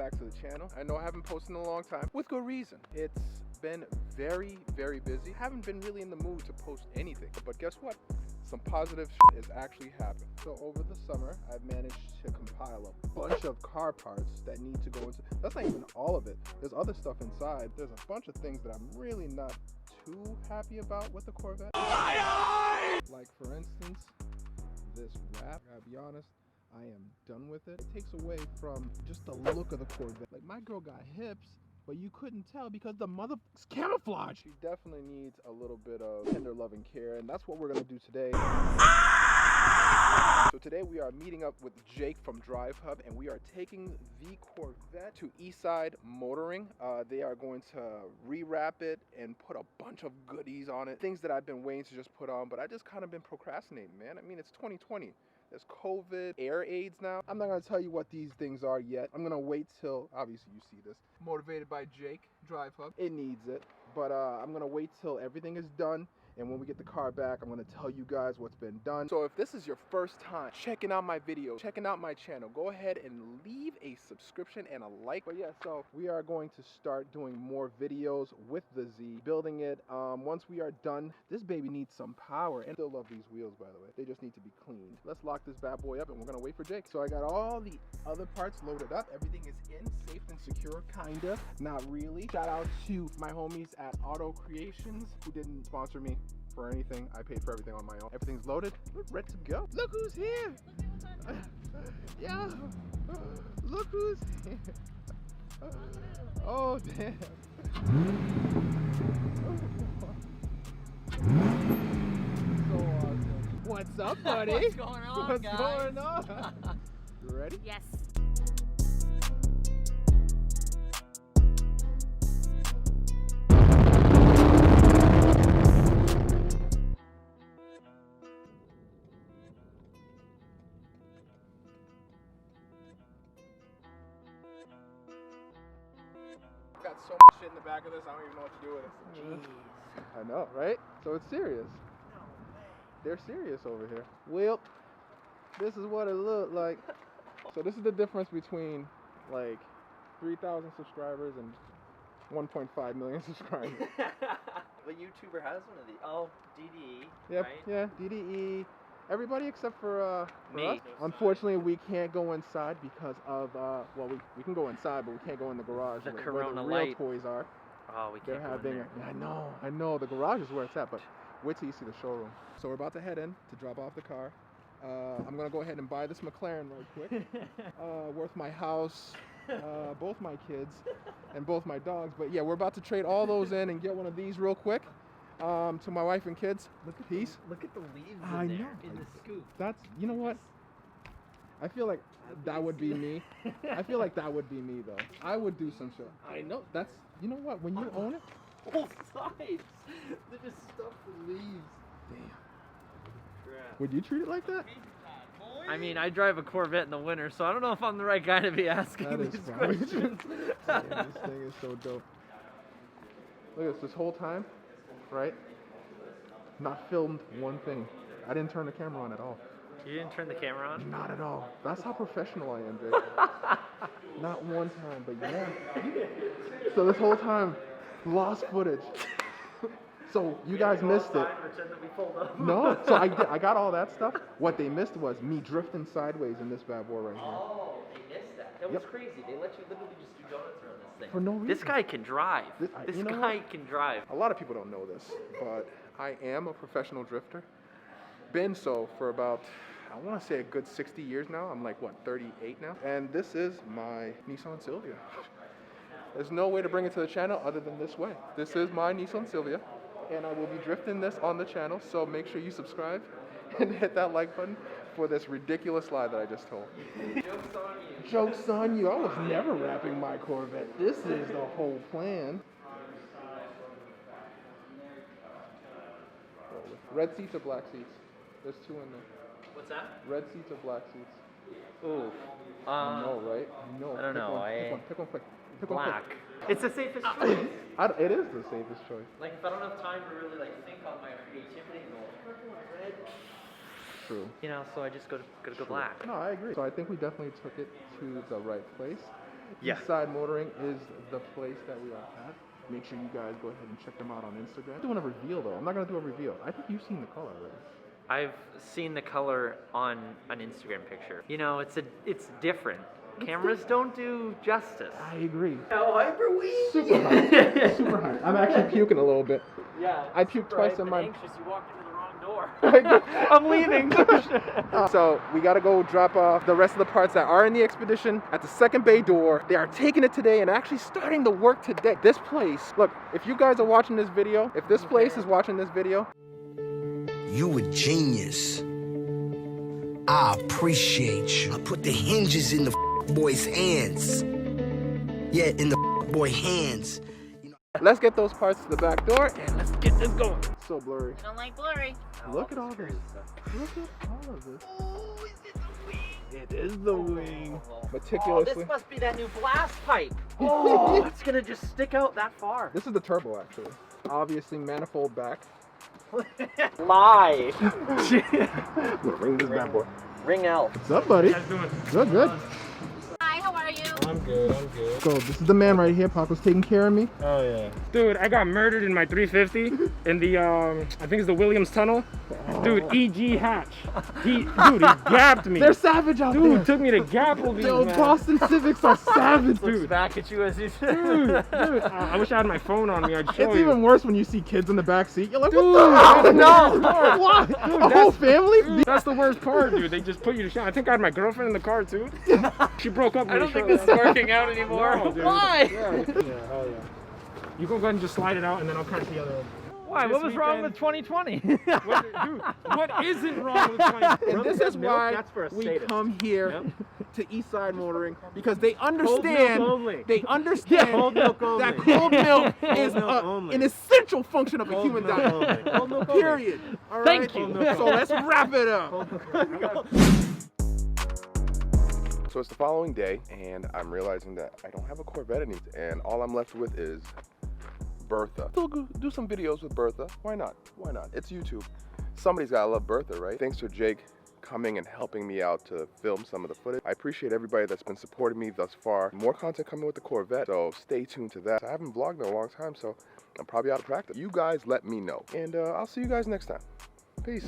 back to the channel. I know I haven't posted in a long time, with good reason. It's been very, very busy. Haven't been really in the mood to post anything, but guess what? Some positive shit has actually happened. So over the summer, I've managed to compile a bunch of car parts that need to go into, that's not even all of it. There's other stuff inside. There's a bunch of things that I'm really not too happy about with the Corvette. Like for instance, this wrap. I gotta be honest, I am done with it. It takes away from just the look of the Corvette. Like my girl got hips, but you couldn't tell because the motherfucker's camouflage. She definitely needs a little bit of tender loving care, and that's what we're gonna do today. So today we are meeting up with Jake from Drive Hub, and we are taking the Corvette to EASTSIDE Motoring. They are going to rewrap it and put a bunch of goodies on it. Things that I've been waiting to just put on, but I just kind of been procrastinating, man. I mean, it's 2020. There's COVID, air aids now. I'm not gonna tell you what these things are yet. I'm gonna wait till, obviously you see this. Motivated by Jake, Drive Hub. It needs it, but I'm gonna wait till everything is done. And when we get the car back, I'm gonna tell you guys what's been done. So if this is your first time checking out my videos, checking out my channel, go ahead and leave a subscription and a like. But yeah, so we are going to start doing more videos with the Z, building it. Once we are done, this baby needs some power. And I still love these wheels, by the way. They just need to be cleaned. Let's lock this bad boy up and we're gonna wait for Jake. So I got all the other parts loaded up. Everything is in, safe and secure, kinda, not really. Shout out to my homies at Auto Creations who didn't sponsor me for anything. I paid for everything on my own. Everything's loaded. We're ready to go. Look who's here. Yeah. Look who's here. Oh, damn. So awesome. What's up, buddy? What's going on, What's guys? going on? You ready? Yes. Got so much shit in the back of this, I don't even know what to do with it. Jeez. I know, right? So it's serious. No way. They're serious over here. Well, this is what it looked like. So this is the difference between like 3,000 subscribers and 1.5 million subscribers. What YouTuber has one of these? Oh, DDE. Yep, Right? yeah, DDE. Everybody except for Me. us. Unfortunately, we can't go inside because of, well, we can go inside, but we can't go in the garage The where Corona the real light. toys are. Oh, we They're can't go in having, there. I know, the garage is where it's at, but wait till you see the showroom. So we're about to head in to drop off the car. I'm gonna go ahead and buy this McLaren right quick. Worth my house, both my kids, and both my dogs. But yeah, we're about to trade all those in and get one of these real quick. To my wife and kids. Peace. Look at the leaves I in there, know. in the scoop. That's, you know what? I feel like that would be me. I feel like that would be me though. I would do some shit. I know. That's, you know what? When you own it. Both sides. They're just stuffed with leaves. Damn. Crap. Would you treat it like that? I mean, I drive a Corvette in the winter, so I don't know if I'm the right guy to be asking That is these fine. questions. Damn, this thing is so dope. Look at this whole time, right? Not filmed one thing. I didn't turn the camera on at all. You didn't turn the camera on? Not at all. That's how professional I am, Jake. Not one time, but yeah. So this whole time, lost footage. So you guys missed it. Pretend that we pulled up. No, so I got all that stuff. What they missed was me drifting sideways in this bad boy right here. Oh, they missed that. That was Yep. crazy. They let you literally just do donuts around this thing. For no reason. This guy can drive. This- you know guy what? can drive. A lot of people don't know this, but I am a professional drifter. Been so for about, I want to say a good 60 years now. I'm like, what, 38 now? And this is my Nissan Silvia. There's no way to bring it to the channel other than this way. This is my Nissan Silvia, and I will be drifting this on the channel, so make sure you subscribe and hit that like button for this ridiculous lie that I just told. Joke's on you. Joke's on you. I was never wrapping my Corvette. This is the whole plan. Red seats or black seats? There's two in there. What's that? Red seats or black seats? Ooh. I know, right? No. I don't know. Pick one quick. Pick one Black. quick. It's the safest choice. It is the safest choice. Like, if I don't have time to really, like, think on my creativity and go, red. True. You know, so I just gotta go black. No, I agree. So I think we definitely took it to the right place. Yeah. Eastside Motoring is the place that we are at. Make sure you guys go ahead and check them out on Instagram. I'm doing a reveal though. I'm not gonna do a reveal. I think you've seen the color already. I've seen the color on an Instagram picture. You know, it's different. Cameras don't do justice. I agree. How hyper we? Super high. Super high. I'm actually puking a little bit. Yeah. I puked twice in my. Anxious. You walked into the wrong door. I'm leaving. So we gotta go drop off the rest of the parts that are in the expedition at the second bay door. They are taking it today and actually starting the work today. This place, look, if you guys are watching this video, if this place is watching this video, you a genius. I appreciate you. I put the hinges in the boy's hands. Yeah, in the boy hands. let's get those parts to the back door and let's get this going. So blurry. I don't like blurry. Look at all this. Look at all of this. Oh, is it the wing? It is the wing. Meticulously. Oh, this must be that new blast pipe. Oh, it's gonna just stick out that far. This is the turbo actually. Obviously manifold back. Lie. Ring this bad boy. Ring L. What's up, buddy? Good, good. Hi, how are you? I'm good, I'm good. So this is the man right here. Papa's taking care of me. Oh yeah. Dude, I got murdered in my 350 in the I think it's the Williams Tunnel. Dude, E.G. Hatch. He gapped me. They're savage out there. Dude, took me to gapple these, Yo, man. Boston Civics are savage, Looks dude. back at you as he said. Dude, I wish I had my phone on me. I'd show It's you. even worse when you see kids in the back seat. You're like, Dude, what the hell? no. Why? Dude, A whole family? Dude, that's the worst part, dude. They just put you to shame. I think I had my girlfriend in the car too. She broke up with I me don't think shortly this is working out anymore. No, dude. Why? Yeah, hell yeah. You go ahead and just slide it out and then I'll crank the other one. Why? This What was wrong weekend- with 2020? Dude, what isn't wrong with 20? And this is why That's for a we sadist. come here to Eastside Motoring because they Cold understand. milk only. They understand Cold milk only. that cold milk is milk only. an essential function of a Cold human milk diet. only. Cold milk only. Period. All Thank right? you. So let's wrap it up. So it's the following day, and I'm realizing that I don't have a Corvette anymore, and all I'm left with is Bertha. Still do some videos with Bertha. Why not? Why not? It's YouTube. Somebody's gotta love Bertha, right? Thanks to Jake coming and helping me out to film some of the footage. I appreciate everybody that's been supporting me thus far. More content coming with the Corvette, so stay tuned to that. I haven't vlogged in a long time, so I'm probably out of practice. You guys let me know, and I'll see you guys next time. Peace.